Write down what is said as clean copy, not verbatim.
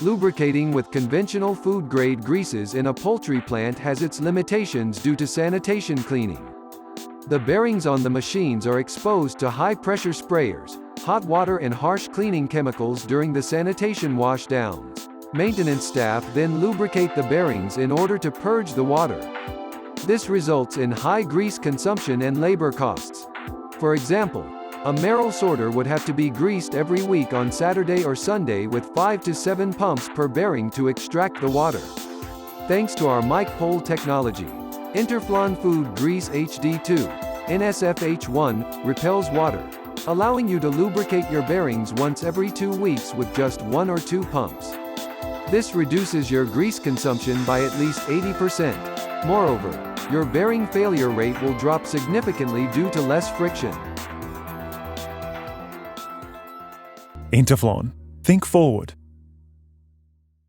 Lubricating with conventional food-grade greases in a poultry plant has its limitations due to sanitation cleaning. The bearings on the machines are exposed to high-pressure sprayers, hot water and harsh cleaning chemicals during the sanitation washdowns. Maintenance staff then lubricate the bearings in order to purge the water. This results in high grease consumption and labor costs. For example, a Marel Sorter would have to be greased every week on Saturday or Sunday with 5 to 7 pumps per bearing to extract the water. Thanks to our MicPol technology, Interflon Food Grease HD2, NSFH1, repels water, allowing you to lubricate your bearings once every 2 weeks with just 1 or 2 pumps. This reduces your grease consumption by at least 80%. Moreover, your bearing failure rate will drop significantly due to less friction. Interflon. Think forward.